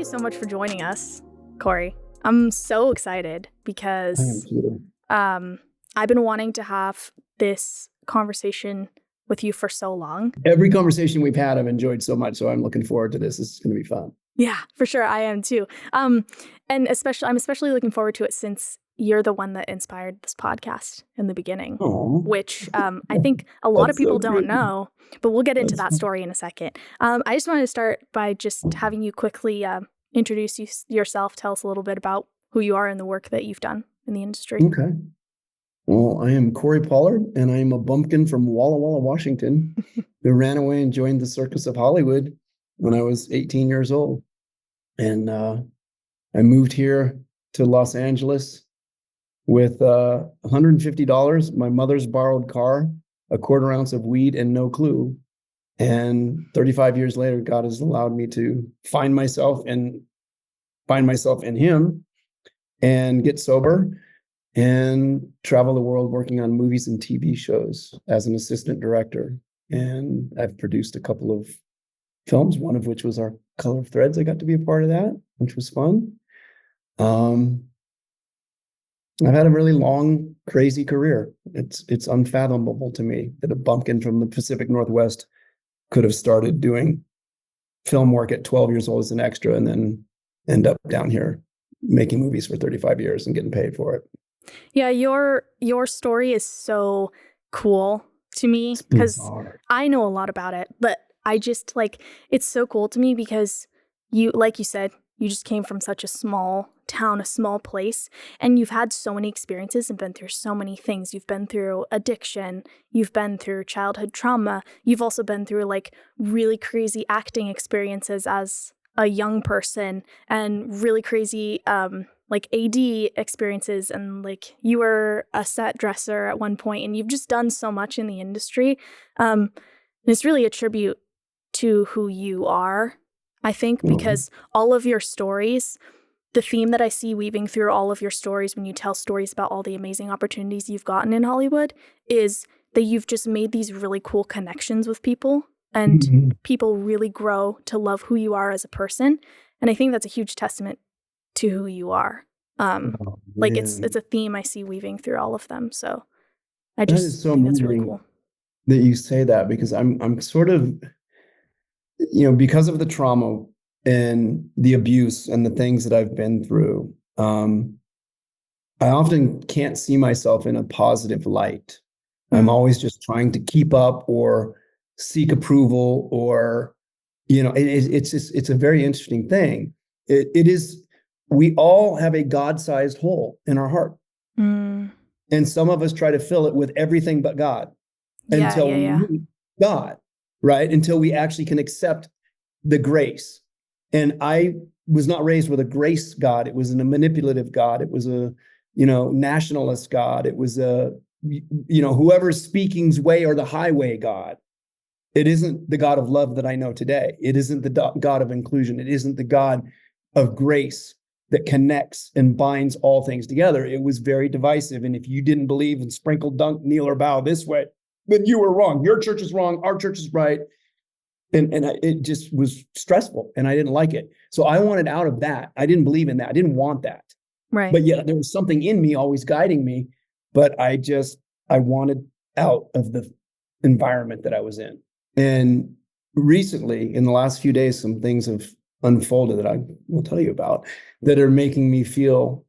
you so much for joining us, Korey. I'm so excited because I am too. I've been wanting to have this conversation with you for so long. Every conversation we've had, I've enjoyed so much. So I'm looking forward to this. This is going to be fun. Yeah, for sure. I am too. And I'm especially looking forward to it since you're the one that inspired this podcast in the beginning, which I think a lot of people don't know, but we'll get into that story in a second. I just wanted to start by just having you quickly introduce yourself, tell us a little bit about who you are and the work that you've done in the industry. Okay. Well, I am Korey Pollard, and I'm a bumpkin from Walla Walla, Washington, who ran away and joined the Circus of Hollywood when I was 18 years old. And I moved here to Los Angeles with $150, my mother's borrowed car, a quarter ounce of weed, and no clue. And 35 years later, God has allowed me to find myself in Him and get sober and travel the world working on movies and TV shows as an assistant director. And I've produced a couple of films, one of which was our Color of Threads. I got to be a part of that, which was fun. I've had a really long, crazy career. It's unfathomable to me that a bumpkin from the Pacific Northwest could have started doing film work at 12 years old as an extra and then end up down here making movies for 35 years and getting paid for it. Yeah, your story is so cool to me because I know a lot about it, but I just it's so cool to me because you, like you said, you just came from such a small town, a small place, and you've had so many experiences and been through so many things. You've been through addiction, you've been through childhood trauma, you've also been through really crazy acting experiences as a young person and really crazy AD experiences, and you were a set dresser at one point, and you've just done so much in the industry. And it's really a tribute to who you are, I think, because all of your stories, the theme that I see weaving through all of your stories when you tell stories about all the amazing opportunities you've gotten in Hollywood is that you've just made these really cool connections with people, and people really grow to love who you are as a person. And I think that's a huge testament to who you are. It's a theme I see weaving through all of them. So I just think that's really cool that you say that, because I'm sort of, because of the trauma and the abuse and the things that I've been through, I often can't see myself in a positive light. I'm always just trying to keep up or seek approval, or, it's a very interesting thing. It is, we all have a God-sized hole in our heart. And some of us try to fill it with everything but God until we meet God, right? Until we actually can accept the grace. And I was not raised with a grace God. It was a manipulative God. It was a, nationalist God. It was a, whoever's speaking's way or the highway God. It isn't the God of love that I know today. It isn't the God of inclusion. It isn't the God of grace that connects and binds all things together. It was very divisive. And if you didn't believe in sprinkle, dunk, kneel, or bow this way, then you were wrong. Your church is wrong. Our church is right. It just was stressful, and I didn't like it. So I wanted out of that. I didn't believe in that. I didn't want that. Right. But yeah, there was something in me always guiding me. But I wanted out of the environment that I was in. And recently, in the last few days, some things have unfolded that I will tell you about that are making me feel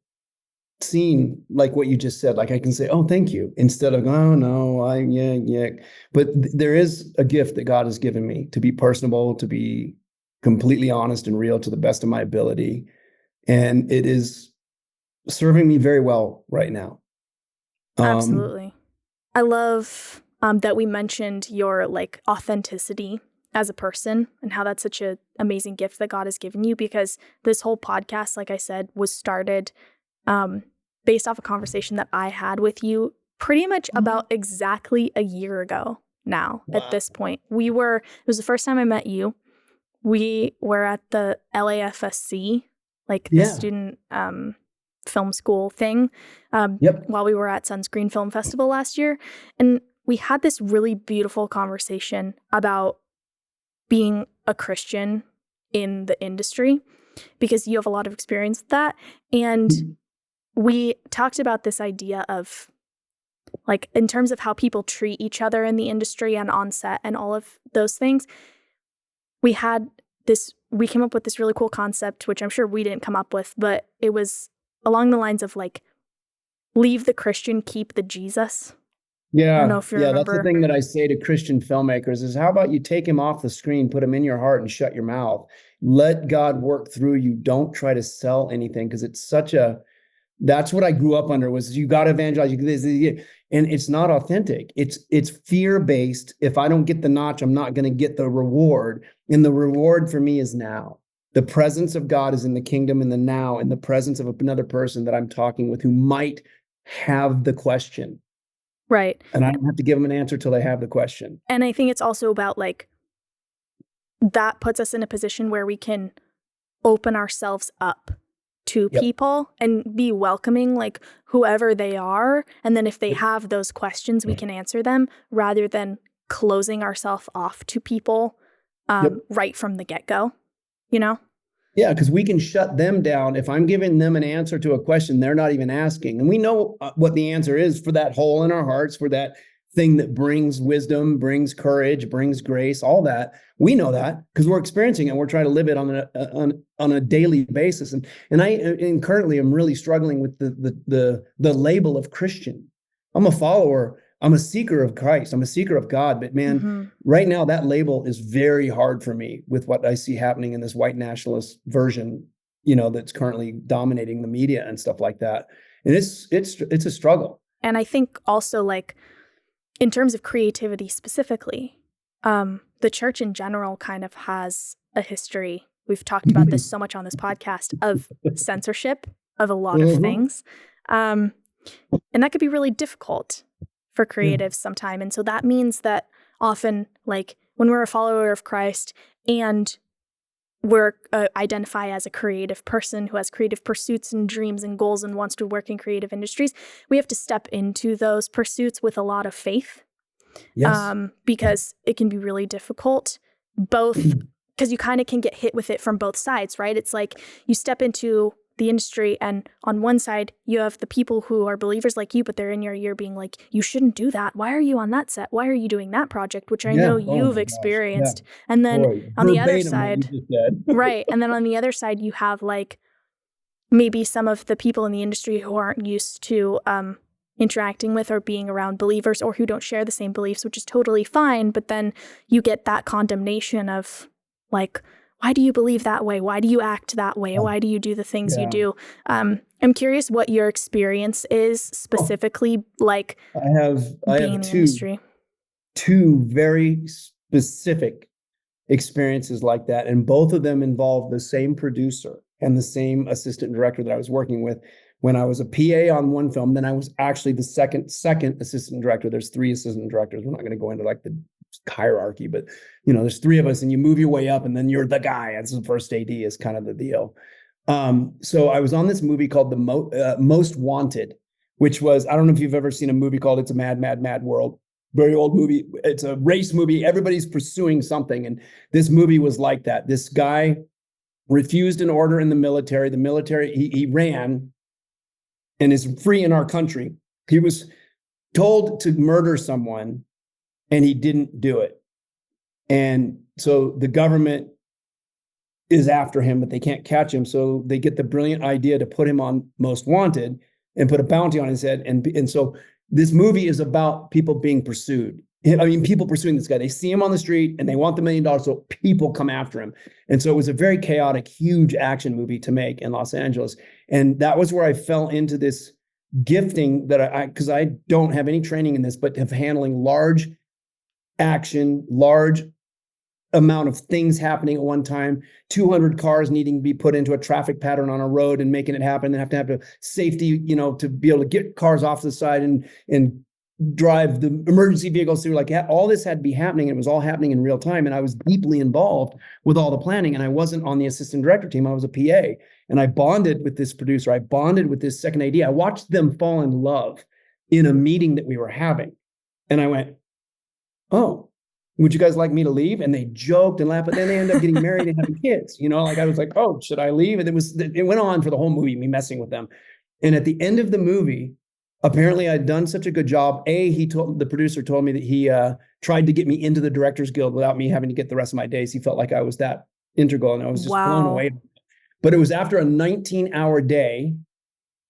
seen, like what you just said. Like I can say, oh, thank you, instead of, oh no, yeah. But there is a gift that God has given me to be personable, to be completely honest and real to the best of my ability. And it is serving me very well right now. Absolutely. I love that we mentioned your authenticity as a person and how that's such an amazing gift that God has given you, because this whole podcast, like I said, was started based off a conversation that I had with you pretty much about exactly a year ago now. Wow. At this point, it was the first time I met you. We were at the LAFSC, the student film school thing, while we were at Sunscreen Film Festival last year. And we had this really beautiful conversation about being a Christian in the industry. because you have a lot of experience with that. And we talked about this idea of, like, in terms of how people treat each other in the industry and on set and all of those things. We came up with this really cool concept, which I'm sure we didn't come up with, but it was along the lines of like, leave the Christian, keep the Jesus. Yeah. I don't know if you remember. That's the thing that I say to Christian filmmakers is, how about you take him off the screen, put him in your heart and shut your mouth. Let God work through you. Don't try to sell anything, because it's that's what I grew up under, was you got to evangelize. And it's not authentic. It's fear-based. If I don't get the notch, I'm not going to get the reward. And the reward for me is now. The presence of God is in the kingdom in the now, in the presence of another person that I'm talking with who might have the question. Right. And I don't have to give them an answer till they have the question. And I think it's also about, like, that puts us in a position where we can open ourselves up to people and be welcoming, like, whoever they are. And then if they have those questions, we can answer them, rather than closing ourselves off to people right from the get-go, you know? Yeah, because we can shut them down. If I'm giving them an answer to a question they're not even asking, and we know what the answer is for that hole in our hearts, for that thing that brings wisdom, brings courage, brings grace, all that. We know that because we're experiencing it. And we're trying to live it on a daily basis. And currently I'm really struggling with the label of Christian. I'm a follower. I'm a seeker of Christ. I'm a seeker of God. But man, right now that label is very hard for me with what I see happening in this white nationalist version, that's currently dominating the media and stuff like that. And it's a struggle. And I think also, like, in terms of creativity specifically, the church in general kind of has a history. We've talked about this so much on this podcast, of censorship of a lot of things. And that could be really difficult for creatives sometime. And so that means that often, like, when we're a follower of Christ and we're identify as a creative person who has creative pursuits and dreams and goals and wants to work in creative industries, we have to step into those pursuits with a lot of faith. Because it can be really difficult, both because you kind of can get hit with it from both sides, right? It's like you step into the industry, and on one side you have the people who are believers like you, but they're in your ear being like, you shouldn't do that. Why are you on that set? Why are you doing that project? Which I know you've experienced. And then on the other side, right. And then on the other side, you have, like, maybe some of the people in the industry who aren't used to interacting with or being around believers, or who don't share the same beliefs, which is totally fine. But then you get that condemnation of, like, why do you believe that way? Why do you act that way? Why do you do the things you do? I'm curious what your experience is specifically, like, I have two very specific experiences like that. And both of them involve the same producer and the same assistant director that I was working with when I was a PA on one film. Then I was actually the second assistant director. There's 3 assistant directors. We're not going to go into, like, the hierarchy, but there's 3 of us, and you move your way up, and then you're the guy. That's the first AD is kind of the deal. So I was on this movie called The Most Wanted, which was, I don't know if you've ever seen a movie called It's a Mad, Mad, Mad World. Very old movie. It's a race movie. Everybody's pursuing something. And this movie was like that. This guy refused an order in the military. The military, he ran and is free in our country. He was told to murder someone, and he didn't do it. And so the government is after him, but they can't catch him. So they get the brilliant idea to put him on Most Wanted and put a bounty on his head. And so this movie is about people being pursued. I mean, people pursuing this guy. They see him on the street and they want the $1 million, so people come after him. And so it was a very chaotic, huge action movie to make in Los Angeles. And that was where I fell into this gifting that because I don't have any training in this, but of handling large action, large amount of things happening at one time, 200 cars needing to be put into a traffic pattern on a road and making it happen. They have to have the safety, to be able to get cars off the side and drive the emergency vehicles through. Like, all this had to be happening. It was all happening in real time. And I was deeply involved with all the planning. And I wasn't on the assistant director team. I was a PA. And I bonded with this producer. I bonded with this second AD. I watched them fall in love in a meeting that we were having. And I went, oh, would you guys like me to leave? And they joked and laughed, but then they ended up getting married and having kids, like I was like, oh, should I leave? And it went on for the whole movie, me messing with them. And at the end of the movie, apparently I'd done such a good job. The producer told me that he tried to get me into the Directors Guild without me having to get the rest of my days. He felt like I was that integral, and I was just blown away. But it was after a 19-hour day.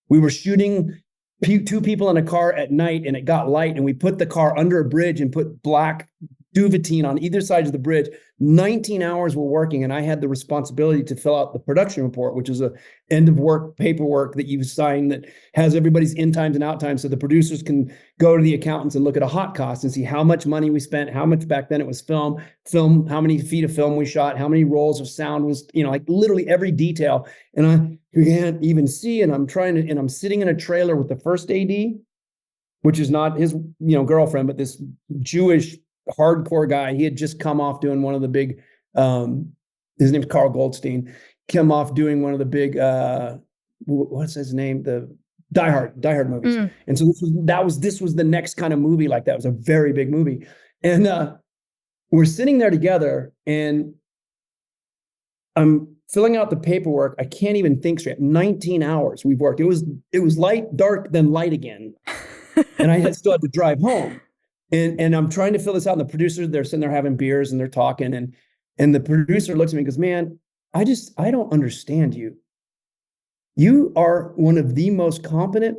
We were shooting two people in a car at night, and it got light, and we put the car under a bridge and put black duvetine on either side of the bridge. 19 hours we're working, and I had the responsibility to fill out the production report, which is a end of work paperwork that you sign that has everybody's in times and out times, so the producers can go to the accountants and look at a hot cost and see how much money we spent, how much back then it was film, how many feet of film we shot, how many rolls of sound was, like literally every detail. And I can't even see, and I'm sitting in a trailer with the first AD, which is not his girlfriend, but this Jewish hardcore guy. He had just come off doing one of the big, his name's Carl Goldstein, came off doing one of the big, what's his name? The Die Hard movies. And so this was the next kind of movie like that. It was a very big movie. And we're sitting there together, and I'm filling out the paperwork. I can't even think straight. 19 hours we've worked. It was light, dark, then light again. And I still had to drive home. And I'm trying to fill this out, and the producers, they're sitting there having beers and they're talking, and the producer looks at me and goes, man, I don't understand you. You are one of the most competent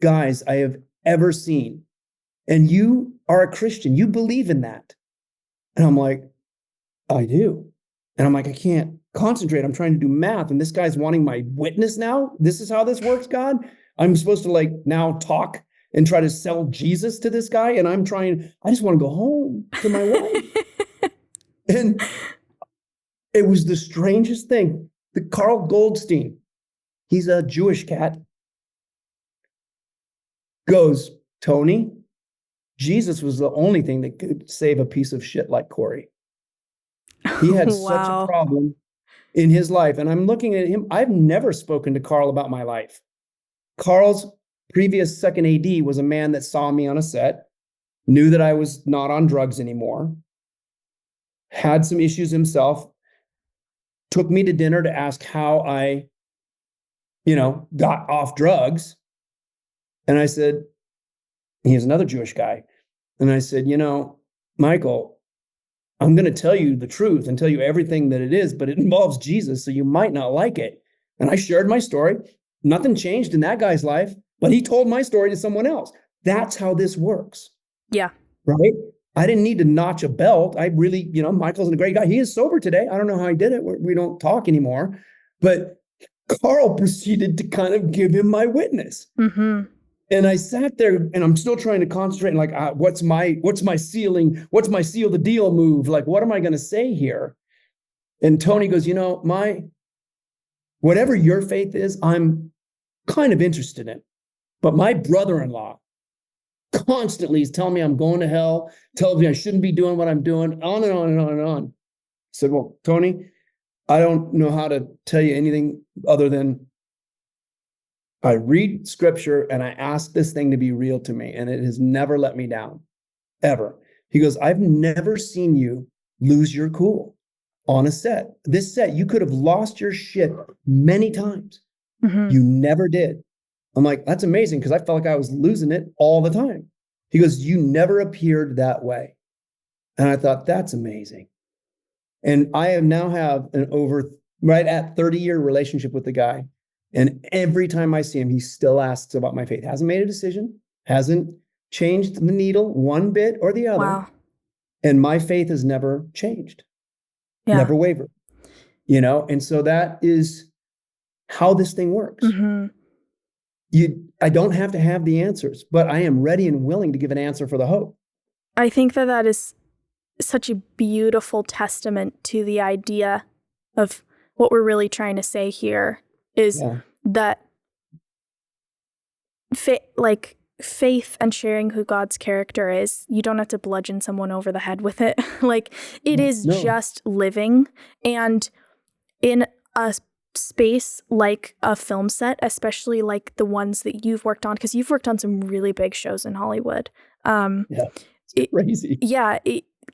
guys I have ever seen. And you are a Christian. You believe in that. And I'm like, I do. And I'm like, I can't concentrate. I'm trying to do math. And this guy's wanting my witness now. This is how this works, God. I'm supposed to now talk and try to sell Jesus to this guy. And I just want to go home to my wife. And it was the strangest thing. The Carl Goldstein, he's a Jewish cat, goes, Tony, Jesus was the only thing that could save a piece of shit like Korey. He had such a problem in his life. And I'm looking at him. I've never spoken to Carl about my life. Carl's previous second AD was a man that saw me on a set, knew that I was not on drugs anymore, had some issues himself, took me to dinner to ask how I, got off drugs. And I said, he's another Jewish guy. And I said, Michael, I'm going to tell you the truth and tell you everything that it is, but it involves Jesus, so you might not like it. And I shared my story. Nothing changed in that guy's life, but he told my story to someone else. That's how this works. Yeah. Right? I didn't need to notch a belt. I really, Michael's a great guy. He is sober today. I don't know how he did it. We don't talk anymore. But Carl proceeded to kind of give him my witness. Mm-hmm. And I sat there, and I'm still trying to concentrate and what's my ceiling? What's my seal the deal move? What am I going to say here? And Tony goes, whatever your faith is, I'm kind of interested in. But my brother-in-law constantly is telling me I'm going to hell, tells me I shouldn't be doing what I'm doing, on and on and on and on. I said, well, Tony, I don't know how to tell you anything other than I read scripture and I ask this thing to be real to me, and it has never let me down, ever. He goes, I've never seen you lose your cool on a set. This set, you could have lost your shit many times. Mm-hmm. You never did. I'm like, that's amazing, because I felt like I was losing it all the time. He goes, you never appeared that way. And I thought, that's amazing. And I now have right at 30-year relationship with the guy. And every time I see him, he still asks about my faith. Hasn't made a decision, hasn't changed the needle one bit or the other. Wow. And my faith has never changed, never wavered, And so that is how this thing works. Mm-hmm. I don't have to have the answers, but I am ready and willing to give an answer for the hope. I think that is such a beautiful testament to the idea of what we're really trying to say here is that faith and sharing who God's character is, you don't have to bludgeon someone over the head with it. It is just living. And in a space like a film set, especially like the ones that you've worked on, because you've worked on some really big shows in Hollywood. It's crazy.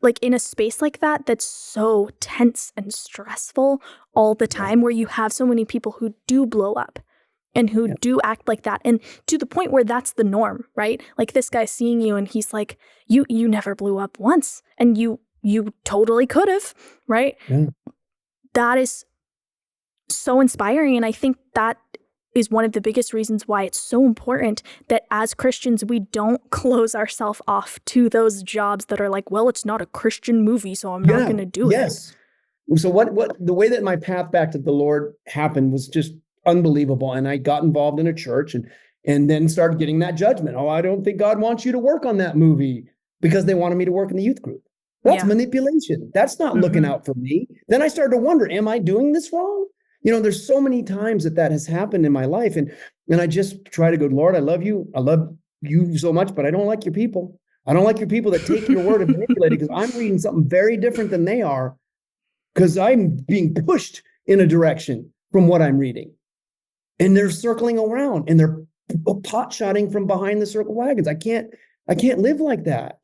like in a space like that that's so tense and stressful all the time, where you have so many people who do blow up and who do act like that, and to the point where that's the norm, right? Like this guy seeing you and he's like, you never blew up once, and you totally could have, right? That is so inspiring, and I think that is one of the biggest reasons why it's so important that as Christians, we don't close ourselves off to those jobs that are like, well, it's not a Christian movie, so I'm not going to do it. So what the way that my path back to the Lord happened was just unbelievable. And I got involved in a church and then started getting that judgment. Oh, I don't think God wants you to work on that movie, because they wanted me to work in the youth group. That's manipulation. That's not looking out for me. Then I started to wonder, am I doing this wrong? There's so many times that has happened in my life. And I just try to go, Lord, I love you. I love you so much, but I don't like your people. I don't like your people that take your word and manipulate it, because I'm reading something very different than they are, because I'm being pushed in a direction from what I'm reading. And they're circling around and they're pot-shotting from behind the circle wagons. I can't live like that.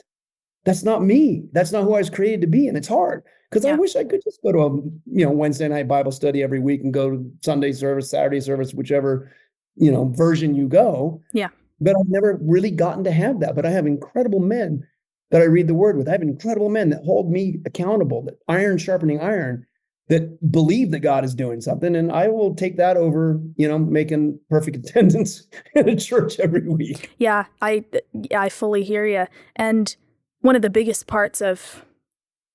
That's not me. That's not who I was created to be. And it's hard, because I wish I could just go to a Wednesday night Bible study every week and go to Sunday service, Saturday service, whichever version you go. Yeah. But I've never really gotten to have that. But I have incredible men that I read the word with. I have incredible men that hold me accountable, that iron sharpening iron, that believe that God is doing something. And I will take that over, making perfect attendance at a church every week. Yeah, I fully hear you. And one of the biggest parts of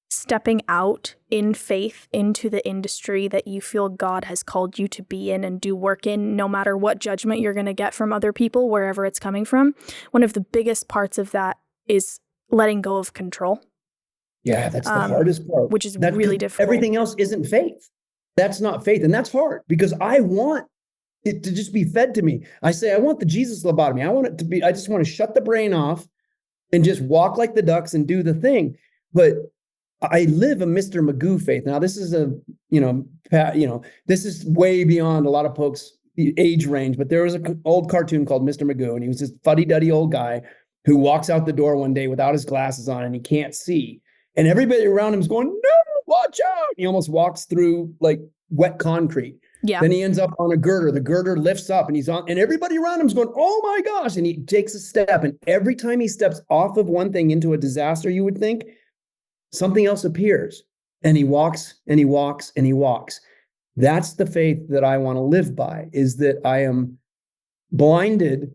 stepping out in faith into the industry that you feel God has called you to be in and do work in, no matter what judgment you're going to get from other people, wherever it's coming from, one of the biggest parts of that is letting go of control. Yeah, that's the hardest part. Which is really difficult. Everything else isn't faith. That's not faith. And that's hard, because I want it to just be fed to me. I say, I want the Jesus lobotomy. I just want to shut the brain off and just walk like the ducks and do the thing. But I live a Mr. Magoo faith. Now, this is this is way beyond a lot of folks' age range, but there was an old cartoon called Mr. Magoo, and he was this fuddy-duddy old guy who walks out the door one day without his glasses on and he can't see. And everybody around him is going, no, watch out. He almost walks through like wet concrete. Yeah. Then he ends up on a girder. The girder lifts up and he's on, and everybody around him is going, oh my gosh. And he takes a step. And every time he steps off of one thing into a disaster, you would think, something else appears. And he walks and he walks and he walks. That's the faith that I want to live by, is that I am blinded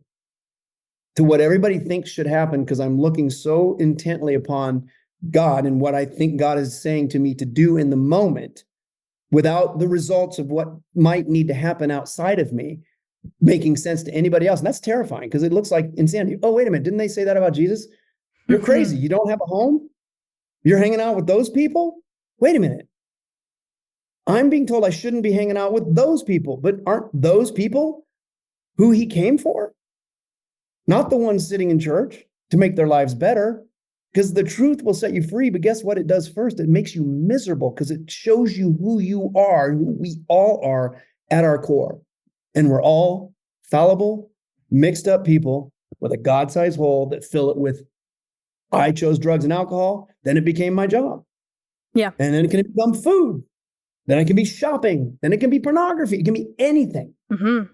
to what everybody thinks should happen, because I'm looking so intently upon God and what I think God is saying to me to do in the moment, without the results of what might need to happen outside of me making sense to anybody else. And that's terrifying, because it looks like insanity. Oh, wait a minute. Didn't they say that about Jesus? You're crazy. You don't have a home? You're hanging out with those people? Wait a minute. I'm being told I shouldn't be hanging out with those people, but aren't those people who he came for? Not the ones sitting in church to make their lives better. Because the truth will set you free, but guess what it does first? It makes you miserable, because it shows you who you are, who we all are at our core. And we're all fallible, mixed up people with a God-sized hole that fill it with, I chose drugs and alcohol, then it became my job. Yeah. And then it can become food. Then it can be shopping. Then it can be pornography. It can be anything. Mm-hmm.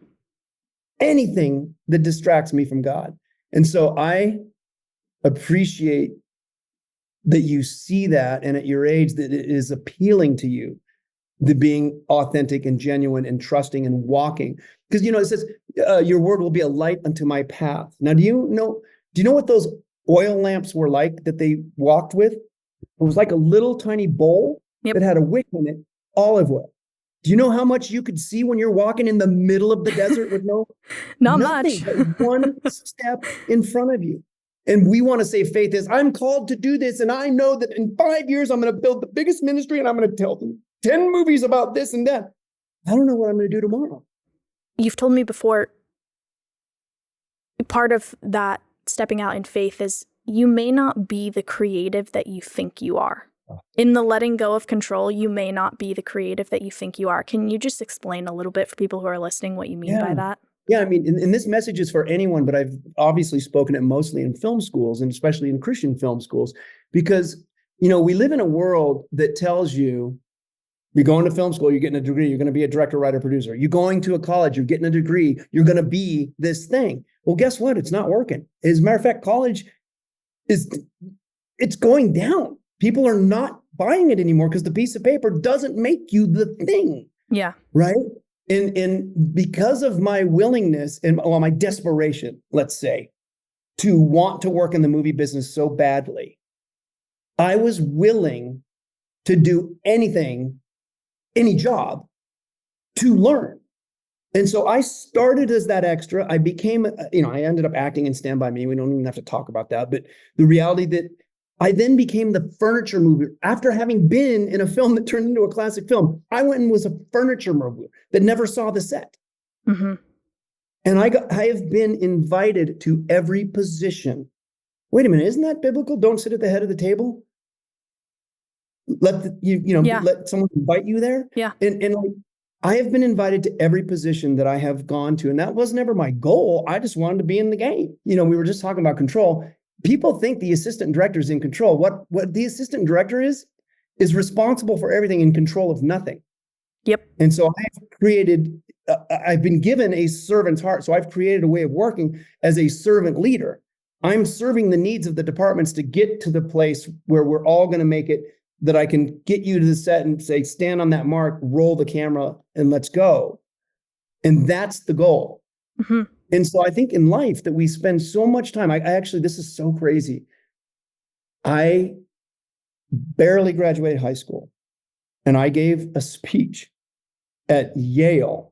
Anything that distracts me from God. And so I appreciate that you see that, and at your age that it is appealing to you, the being authentic and genuine and trusting and walking. Because it says your word will be a light unto my path. Now, do you know what those oil lamps were like that they walked with? It was like a little tiny bowl that had a wick in it, olive oil. Do you know how much you could see when you're walking in the middle of the desert with not much, but one step in front of you? And we want to say faith is, I'm called to do this, and I know that in 5 years, I'm going to build the biggest ministry, and I'm going to tell them 10 movies about this and that. I don't know what I'm going to do tomorrow. You've told me before, part of that stepping out in faith is you may not be the creative that you think you are. In the letting go of control, you may not be the creative that you think you are. Can you just explain a little bit for people who are listening what you mean by that? Yeah, I mean, and this message is for anyone, but I've obviously spoken it mostly in film schools, and especially in Christian film schools, because, we live in a world that tells you, you're going to film school, you're getting a degree, you're going to be a director, writer, producer. You're going to a college, you're getting a degree, you're going to be this thing. Well, guess what? It's not working. As a matter of fact, college it's going down. People are not buying it anymore because the piece of paper doesn't make you the thing. Yeah. Right. And because of my willingness and my desperation, let's say, to want to work in the movie business so badly, I was willing to do anything, any job to learn. And so I started as that extra. I became, I ended up acting in Stand By Me. We don't even have to talk about that. But the reality that I then became the furniture mover. After having been in a film that turned into a classic film, I went and was a furniture mover that never saw the set. Mm-hmm. And I have been invited to every position. Wait a minute, isn't that biblical? Don't sit at the head of the table. Let let someone invite you there. Yeah. And I have been invited to every position that I have gone to, and that was never my goal. I just wanted to be in the game. We were just talking about control. People think the assistant director is in control. What the assistant director is responsible for everything, in control of nothing. Yep. And so I've been given a servant's heart. So I've created a way of working as a servant leader. I'm serving the needs of the departments to get to the place where we're all going to make it, that I can get you to the set and say, stand on that mark, roll the camera, and let's go. And that's the goal. Mm-hmm. And so I think in life that we spend so much time, I actually, this is so crazy. I barely graduated high school, and I gave a speech at Yale,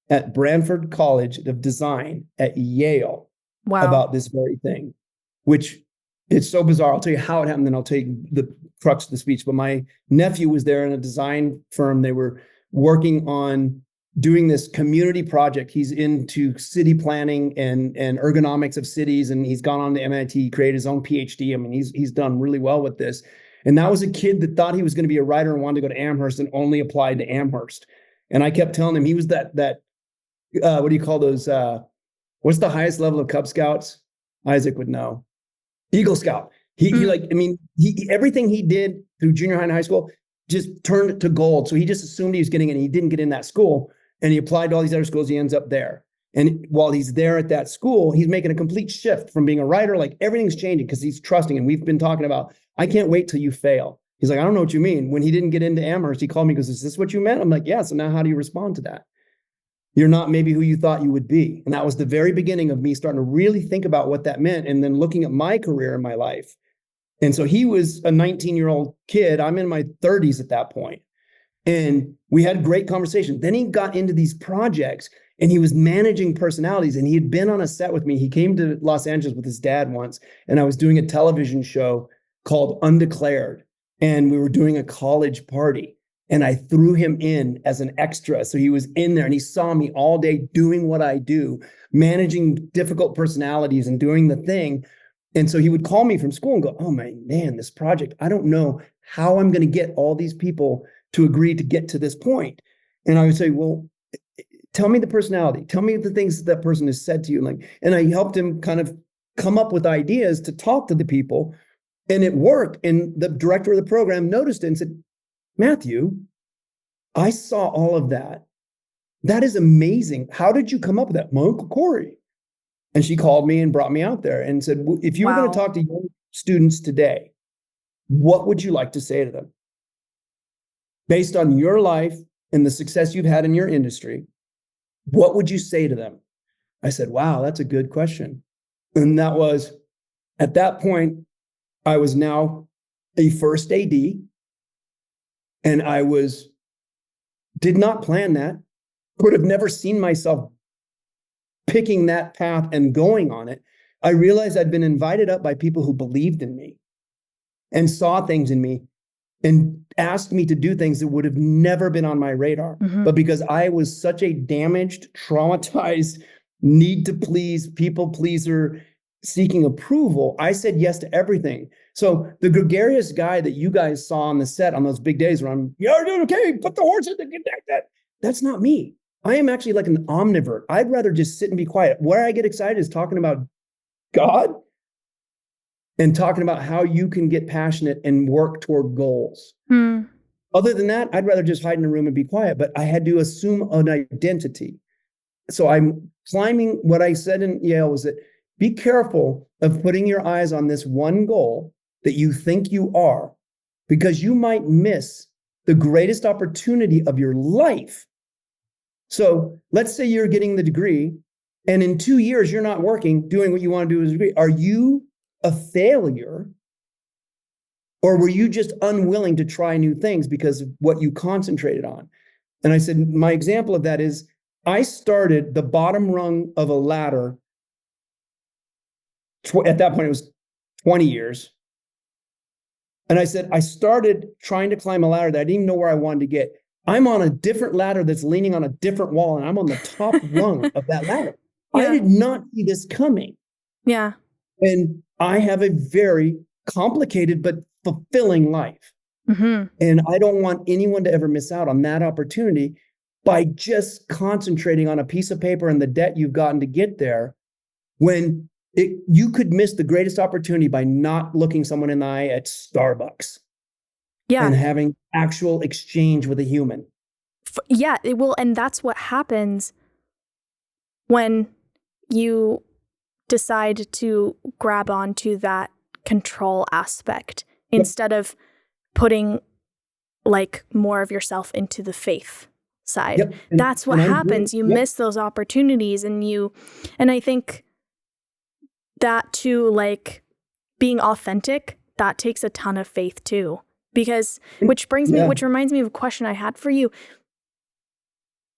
at Branford College of Design at Yale. Wow. About this very thing, which it's so bizarre. I'll tell you how it happened, then I'll tell you the crux of the speech. But my nephew was there in a design firm. They were working on doing this community project. He's into city planning and ergonomics of cities, and he's gone on to MIT, created his own PhD. I mean, he's done really well with this. And that was a kid that thought he was going to be a writer and wanted to go to Amherst, and only applied to Amherst. And I kept telling him he was that what do you call those? What's the highest level of Cub Scouts? Isaac would know. Eagle Scout. He everything he did through junior high and high school just turned it to gold. So he just assumed he was getting in. He didn't get in that school, and he applied to all these other schools. He ends up there. And while he's there at that school, he's making a complete shift from being a writer. Like, everything's changing because he's trusting. And we've been talking about, I can't wait till you fail. He's like, I don't know what you mean. When he didn't get into Amherst, he called me, goes, is this what you meant? I'm like, yeah. So now how do you respond to that? You're not maybe who you thought you would be. And that was the very beginning of me starting to really think about what that meant, and then looking at my career in my life. And so he was a 19-year-old kid. I'm in my 30s at that point. And we had a great conversation. Then he got into these projects, and he was managing personalities, and he had been on a set with me. He came to Los Angeles with his dad once, and I was doing a television show called Undeclared, and we were doing a college party. And I threw him in as an extra. So he was in there, and he saw me all day doing what I do, managing difficult personalities and doing the thing. And so he would call me from school and go, oh my man, this project, I don't know how I'm going to get all these people to agree to get to this point. And I would say, well, tell me the personality. Tell me the things that person has said to you. And I helped him kind of come up with ideas to talk to the people. And it worked. And the director of the program noticed it and said, Matthew, I saw all of that. That is amazing. How did you come up with that? My Uncle Korey. And she called me and brought me out there and said, if you were going to talk to young students today, what would you like to say to them? Based on your life and the success you've had in your industry, what would you say to them? I said, wow, that's a good question. And that was, at that point, I was now a first AD. And I did not plan that, could have never seen myself picking that path and going on it. I realized I'd been invited up by people who believed in me and saw things in me and asked me to do things that would have never been on my radar. Mm-hmm. But because I was such a damaged, traumatized, need to please, people pleaser, seeking approval, I said yes to everything. So the gregarious guy that you guys saw on the set on those big days where I'm, okay, put the horse in the that. That's not me. I am actually like an omnivore. I'd rather just sit and be quiet. Where I get excited is talking about God and talking about how you can get passionate and work toward goals. Other than that, I'd rather just hide in a room and be quiet, but I had to assume an identity. So I'm climbing. What I said in Yale was that be careful of putting your eyes on this one goal that you think you are, because you might miss the greatest opportunity of your life. So let's say you're getting the degree and in 2 years, you're not working, doing what you want to do with a degree. Are you a failure? Or were you just unwilling to try new things because of what you concentrated on? And I said, my example of that is I started the bottom rung of a ladder. At that point, it was 20 years. And I said, I started trying to climb a ladder that I didn't even know where I wanted to get. I'm on a different ladder that's leaning on a different wall, and I'm on the top rung of that ladder. Yeah. I did not see this coming. Yeah. And I have a very complicated but fulfilling life. And I don't want anyone to ever miss out on that opportunity by just concentrating on a piece of paper and the debt you've gotten to get there, when you could miss the greatest opportunity by not looking someone in the eye at Starbucks. Yeah. And having actual exchange with a human. Yeah, it will. And that's what happens when you decide to grab onto that control aspect instead of putting like more of yourself into the faith side. Yep. That's what happens. You miss those opportunities, and I think that too, like being authentic, that takes a ton of faith too. Because which reminds me of a question I had for you.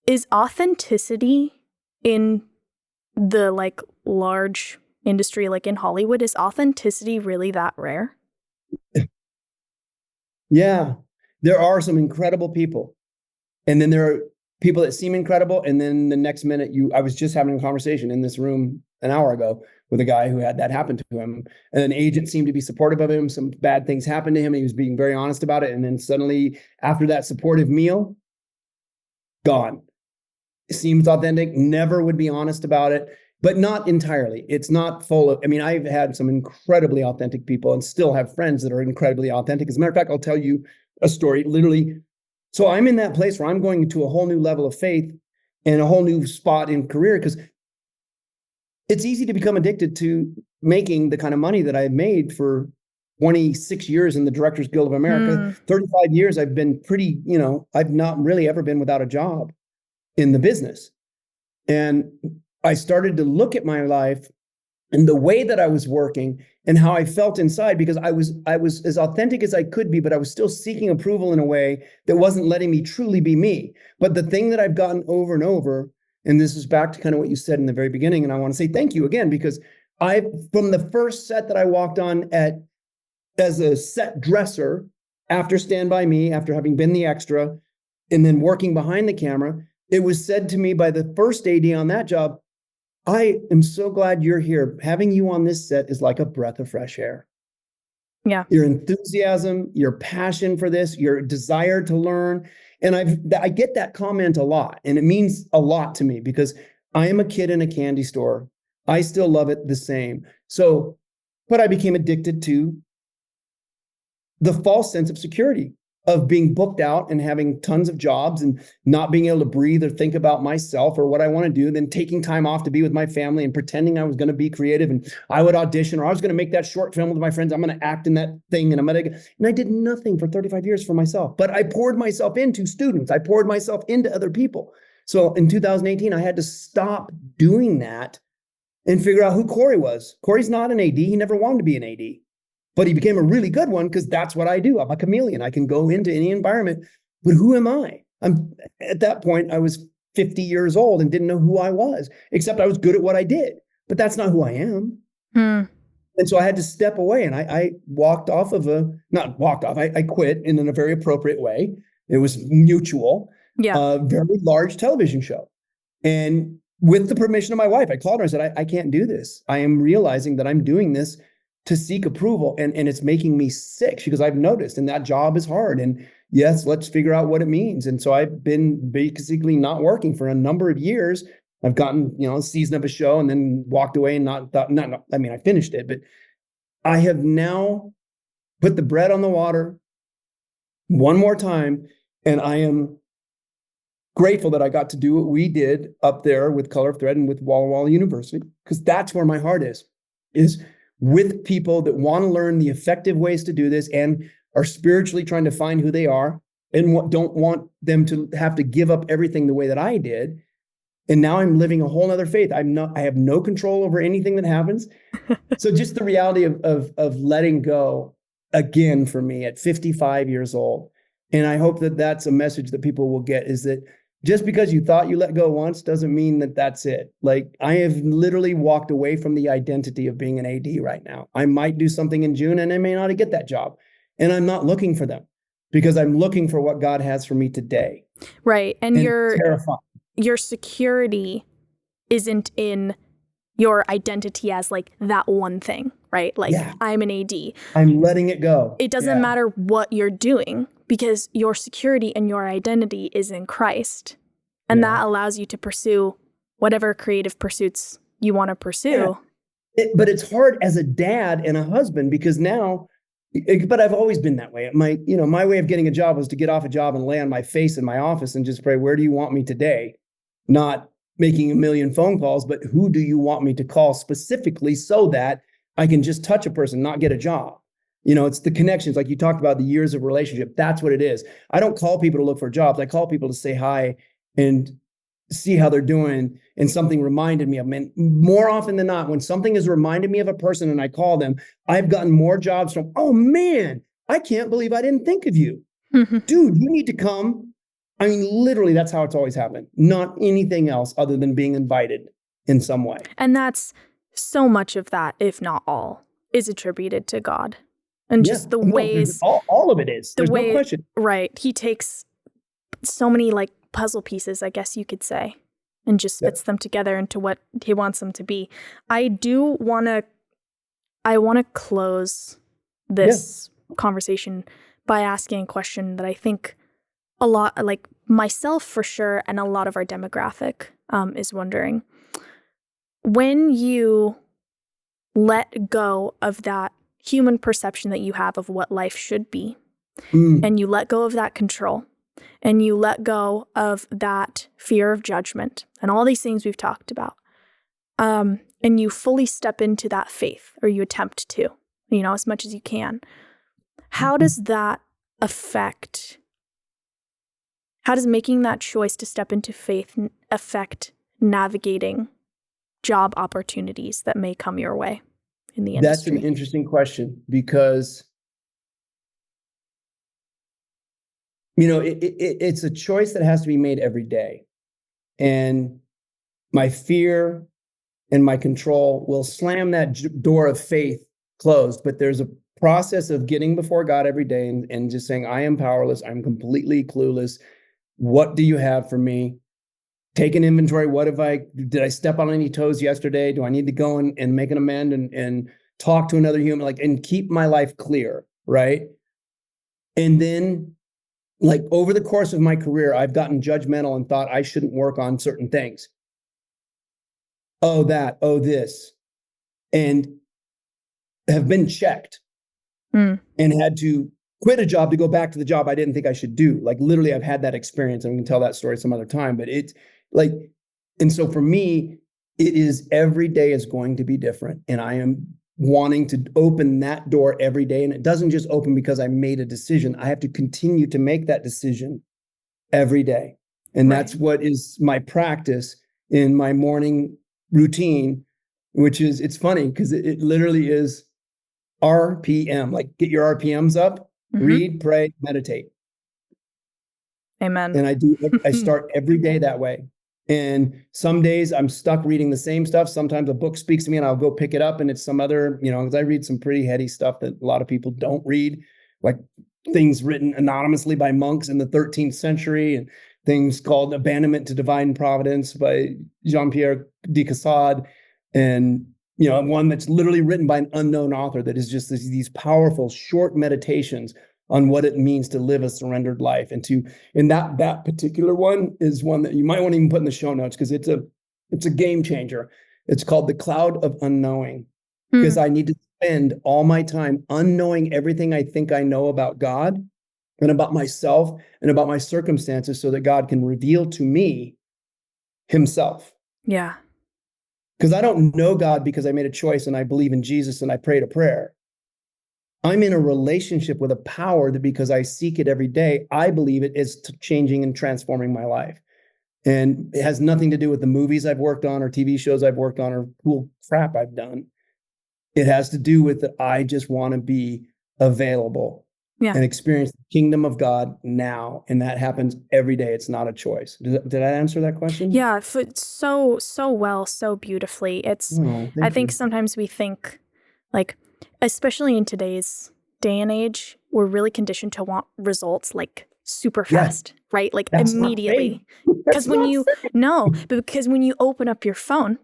Is authenticity in the like large industry, like in Hollywood, is authenticity really that rare? Yeah, there are some incredible people. And then there are people that seem incredible. And then the next minute I was just having a conversation in this room an hour ago with a guy who had that happen to him. And an agent seemed to be supportive of him. Some bad things happened to him. And he was being very honest about it. And then suddenly after that supportive meal, gone. It seems authentic, never would be honest about it, but not entirely. It's not full of, I've had some incredibly authentic people and still have friends that are incredibly authentic. As a matter of fact, I'll tell you a story, literally. So I'm in that place where I'm going to a whole new level of faith and a whole new spot in career, because it's easy to become addicted to making the kind of money that I've made for 26 years in the Directors Guild of America. 35 years, I've been pretty, I've not really ever been without a job in the business. And I started to look at my life and the way that I was working and how I felt inside, because I was as authentic as I could be, but I was still seeking approval in a way that wasn't letting me truly be me. But the thing that I've gotten over and over, and this is back to kind of what you said in the very beginning, and I want to say thank you again, because from the first set that I walked on as a set dresser, after Stand By Me, after having been the extra, and then working behind the camera, it was said to me by the first AD on that job, I am so glad you're here. Having you on this set is like a breath of fresh air. Yeah. Your enthusiasm, your passion for this, your desire to learn. And I get that comment a lot, and it means a lot to me, because I am a kid in a candy store. I still love it the same. So, but I became addicted to the false sense of security of being booked out and having tons of jobs and not being able to breathe or think about myself or what I want to do, then taking time off to be with my family and pretending I was going to be creative and I would audition, or I was going to make that short film with my friends. I'm going to act in that thing, and I did nothing for 35 years for myself, but I poured myself into students. I poured myself into other people. So in 2018, I had to stop doing that and figure out who Korey was. Korey's not an AD. He never wanted to be an AD. But he became a really good one, because that's what I do. I'm a chameleon. I can go into any environment. But who am I? At that point, I was 50 years old and didn't know who I was, except I was good at what I did. But that's not who I am. And so I had to step away, and I I quit in a very appropriate way. It was mutual. Yeah. A very large television show. And with the permission of my wife, I called her and said, I can't do this. I am realizing that I'm doing this to seek approval, and it's making me sick, because I've noticed, and that job is hard, and yes, let's figure out what it means. And so I've been basically not working for a number of years. I've gotten, a season of a show and then walked away and I finished it, but I have now put the bread on the water one more time, and I am grateful that I got to do what we did up there with Color of Thread and with Walla Walla University, because that's where my heart is with people that want to learn the effective ways to do this and are spiritually trying to find who they are and don't want them to have to give up everything the way that I did. And now I'm living a whole nother faith. I have no control over anything that happens. So just the reality of letting go again for me at 55 years old. And I hope that that's a message that people will get, is that just because you thought you let go once doesn't mean that that's it. Like, I have literally walked away from the identity of being an AD right now. I might do something in June and I may not get that job. And I'm not looking for them because I'm looking for what God has for me today. Right. And terrifying. Your security isn't in your identity as like that one thing, right? Like, I'm an AD. I'm letting it go. It doesn't matter what you're doing, because your security and your identity is in Christ. And that allows you to pursue whatever creative pursuits you want to pursue. Yeah. But it's hard as a dad and a husband, because now, but I've always been that way. My way of getting a job was to get off a job and lay on my face in my office and just pray, where do you want me today? Not making a million phone calls, but who do you want me to call specifically so that I can just touch a person, not get a job? It's the connections, like you talked about, the years of relationship. That's what it is. I don't call people to look for jobs. I call people to say hi and see how they're doing. And something reminded me of them. And more often than not, when something has reminded me of a person and I call them, I've gotten more jobs from, oh man, I can't believe I didn't think of you. Dude, you need to come. I mean, literally, that's how it's always happened. Not anything else other than being invited in some way. And that's so much of that, if not all, is attributed to God. And just the ways... All of it is. There's no question. Right. He takes so many like puzzle pieces, I guess you could say, and just fits them together into what he wants them to be. I want to close this conversation by asking a question that I think a lot, like myself for sure, and a lot of our demographic is wondering. When you let go of that human perception that you have of what life should be, and you let go of that control, and you let go of that fear of judgment and all these things we've talked about, and you fully step into that faith, or you attempt to, as much as you can, how does making that choice to step into faith affect navigating job opportunities that may come your way in the industry? That's an interesting question, because it's a choice that has to be made every day. And my fear and my control will slam that door of faith closed. But there's a process of getting before God every day and just saying, I am powerless. I'm completely clueless. What do you have for me? Take an inventory. Did I step on any toes yesterday? Do I need to go and make an amend and talk to another human, and keep my life clear, right? And then, over the course of my career, I've gotten judgmental and thought I shouldn't work on certain things. This. And have been checked and had to quit a job to go back to the job I didn't think I should do. Literally, I've had that experience. I'm going to tell that story some other time, but it's and so for me, it is every day is going to be different. And I am wanting to open that door every day. And it doesn't just open because I made a decision. I have to continue to make that decision every day. And that's what is my practice in my morning routine, which is, it's funny because it literally is RPM, get your RPMs up, read, pray, meditate. Amen. And I start every day that way. And some days I'm stuck reading the same stuff. Sometimes a book speaks to me and I'll go pick it up and it's some other, because I read some pretty heady stuff that a lot of people don't read, like things written anonymously by monks in the 13th century and things called Abandonment to Divine Providence by Jean-Pierre de Caussade. And, one that's literally written by an unknown author that is just these powerful short meditations on what it means to live a surrendered life. And that particular one is one that you might want to even put in the show notes because it's a game changer. It's called The Cloud of Unknowing. because I need to spend all my time unknowing everything I think I know about God and about myself and about my circumstances so that God can reveal to me himself. Yeah. Because I don't know God because I made a choice and I believe in Jesus and I prayed a prayer. I'm in a relationship with a power that because I seek it every day, I believe it is changing and transforming my life. And it has nothing to do with the movies I've worked on or TV shows I've worked on or cool crap I've done. It has to do with that I just want to be available and experience the kingdom of God now. And that happens every day. It's not a choice. Did I answer that question? Yeah, so well, so beautifully. I think sometimes we think, like, especially in today's day and age, we're really conditioned to want results like super fast, right? Like That's immediately. Because when you open up your phone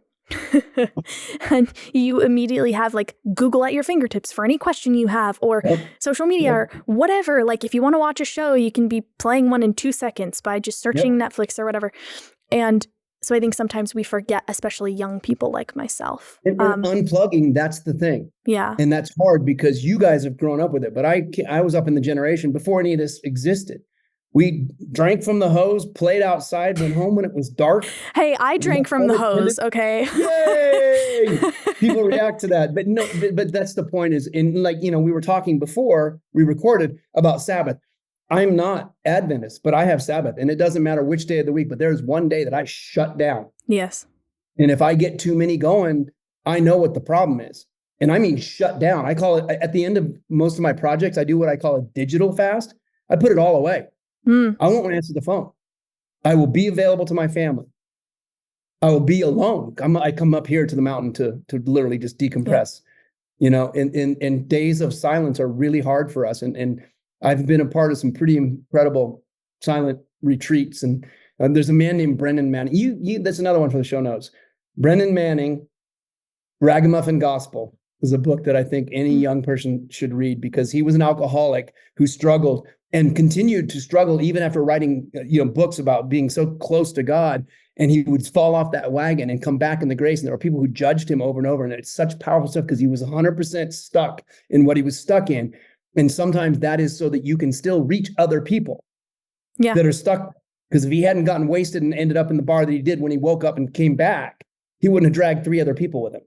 and you immediately have like Google at your fingertips for any question you have, or social media or whatever. Like if you want to watch a show, you can be playing one in 2 seconds by just searching Netflix or whatever. And so I think sometimes we forget, especially young people like myself. And unplugging, that's the thing. Yeah. And that's hard because you guys have grown up with it. But I was up in the generation before any of this existed. We drank from the hose, played outside, went home when it was dark. Hey, I drank from the hose, okay? Yay! People react to that. But no, but that's the point is, in like, you know, we were talking before we recorded about Sabbath. I'm not Adventist, but I have Sabbath. And it doesn't matter which day of the week, but there's one day that I shut down. Yes. And if I get too many going, I know what the problem is. And I mean shut down. I call it, at the end of most of my projects, I do what I call a digital fast. I put it all away. I won't answer the phone. I will be available to my family. I will be alone. I come up here to the mountain to literally just decompress, you know, and days of silence are really hard for us. And I've been a part of some pretty incredible silent retreats. And there's a man named Brennan Manning. That's another one for the show notes. Brennan Manning, Ragamuffin Gospel, is a book that I think any young person should read because he was an alcoholic who struggled and continued to struggle even after writing, books about being so close to God. And he would fall off that wagon and come back in the grace. And there were people who judged him over and over. And it's such powerful stuff because he was 100% stuck in what he was stuck in. And sometimes that is so that you can still reach other people that are stuck. Because if he hadn't gotten wasted and ended up in the bar that he did when he woke up and came back, he wouldn't have dragged 3 other people with him.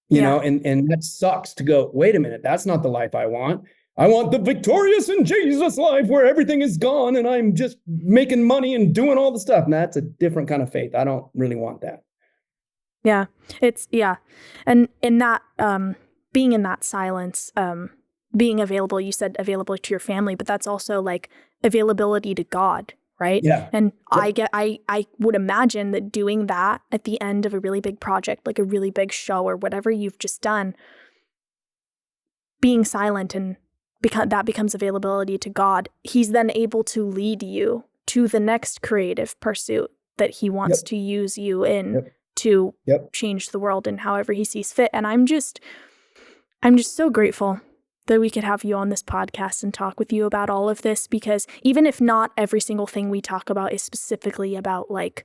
You know, and that sucks to go, wait a minute, that's not the life I want. I want the victorious in Jesus life where everything is gone and I'm just making money and doing all the stuff. And that's a different kind of faith. I don't really want that. Yeah, And in that, being in that silence, being available, you said available to your family, but that's also like availability to God, right? Yeah. And I would imagine that doing that at the end of a really big project, like a really big show or whatever you've just done, being silent and that becomes availability to God. He's then able to lead you to the next creative pursuit that he wants to use you in to change the world in however he sees fit. And I'm just so grateful that we could have you on this podcast and talk with you about all of this, because even if not every single thing we talk about is specifically about like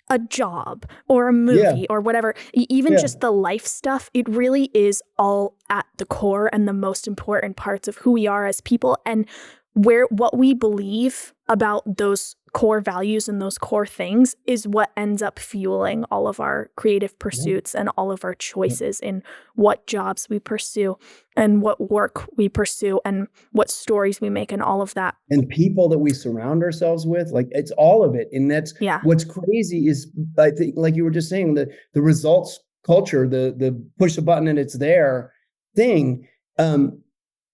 a job or a movie or whatever, even just the life stuff, it really is all at the core and the most important parts of who we are as people, and what we believe about those core values and those core things is what ends up fueling all of our creative pursuits and all of our choices in what jobs we pursue and what work we pursue and what stories we make and all of that. And people that we surround ourselves with, like it's all of it. And that's what's crazy is, I think, like you were just saying, the results culture, the push a button and it's there thing.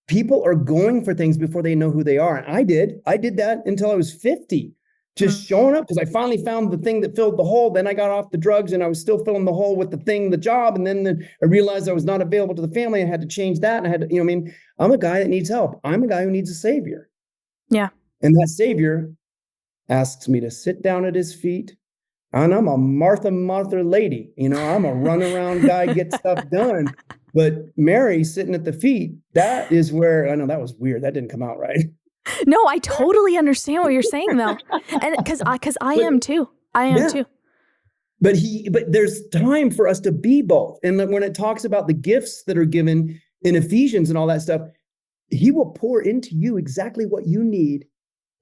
People are going for things before they know who they are. And I did that until I was 50, just showing up because I finally found the thing that filled the hole. Then I got off the drugs and I was still filling the hole with the job. And then I realized I was not available to the family. I had to change that. And I had to, I'm a guy that needs help. I'm a guy who needs a savior. Yeah. And that savior asks me to sit down at his feet. And I'm a Martha lady. I'm a run around guy, get stuff done. But Mary sitting at the feet, that is where, I know that was weird. That didn't come out right. No, I totally understand what you're saying though. And because I am too. I am too. But there's time for us to be both. And when it talks about the gifts that are given in Ephesians and all that stuff, he will pour into you exactly what you need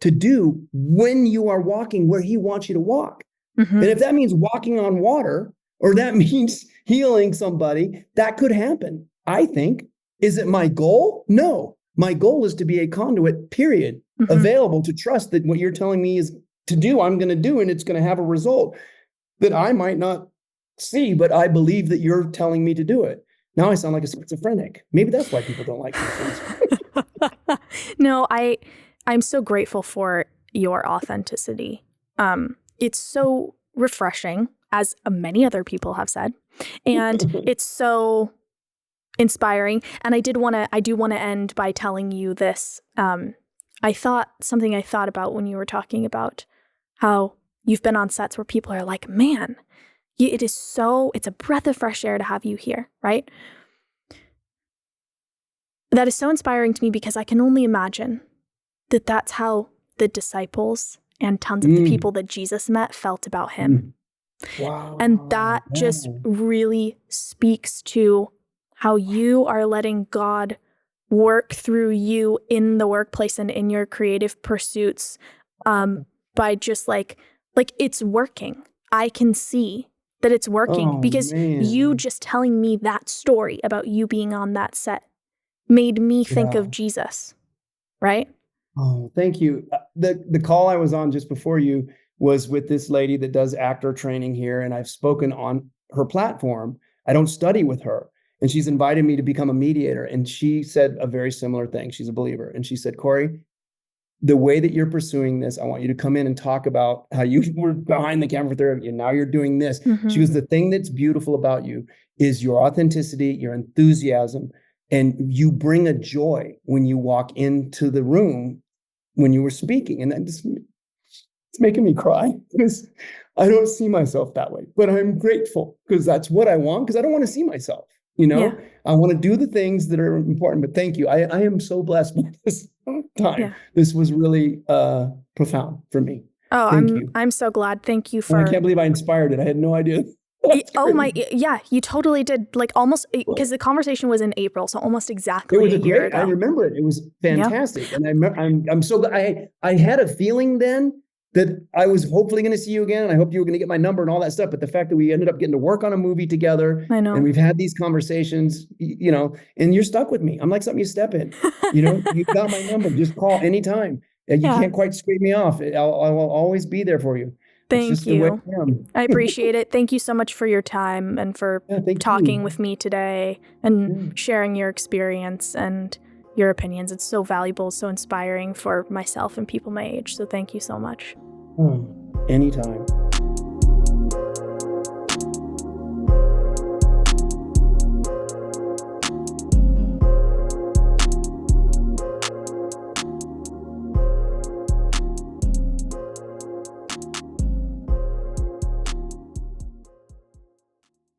to do when you are walking where he wants you to walk. And if that means walking on water, or that means healing somebody, that could happen, I think. Is it my goal? No. My goal is to be a conduit, period, available to trust that what you're telling me is to do, I'm going to do, and it's going to have a result that I might not see, but I believe that you're telling me to do it. Now I sound like a schizophrenic. Maybe that's why people don't like me. No, I'm so grateful for your authenticity. It's so refreshing, as many other people have said, and it's so inspiring. And I do want to end by telling you this. I thought about when you were talking about how you've been on sets where people are like, man, it's a breath of fresh air to have you here, right? That is so inspiring to me, because I can only imagine that that's how the disciples and tons of the people that Jesus met felt about him. Wow. And that just really speaks to how you are letting God work through you in the workplace and in your creative pursuits, by just like it's working. I can see that it's working because you just telling me that story about you being on that set made me think of Jesus, right? Oh, thank you. The call I was on just before you was with this lady that does actor training here, and I've spoken on her platform. I don't study with her, and she's invited me to become a mediator. And she said a very similar thing. She's a believer. And she said, Korey, the way that you're pursuing this, I want you to come in and talk about how you were behind the camera for 30 and now you're doing this. She goes, the thing that's beautiful about you is your authenticity, your enthusiasm, and you bring a joy when you walk into the room when you were speaking. And that just, it's making me cry, because I don't see myself that way, but I'm grateful, because that's what I want, because I don't want to see myself. I want to do the things that are important. But thank you. I am so blessed by this time. Yeah. This was really profound for me. Oh, I'm so glad. Thank you for. I can't believe I inspired it. I had no idea. Yeah, you totally did. Like almost, because the conversation was in April, so almost exactly a year ago. I remember it. It was fantastic, and I'm so glad. I had a feeling then that I was hopefully going to see you again, and I hope you were going to get my number and all that stuff. But the fact that we ended up getting to work on a movie together, I know, and we've had these conversations, and you're stuck with me. I'm like something you step in. You got my number. Just call anytime. You can't quite scrape me off. I will always be there for you. Thank you. I appreciate it. Thank you so much for your time and for talking with me today and sharing your experience and your opinions. It's so valuable, so inspiring for myself and people my age. So thank you so much. Anytime.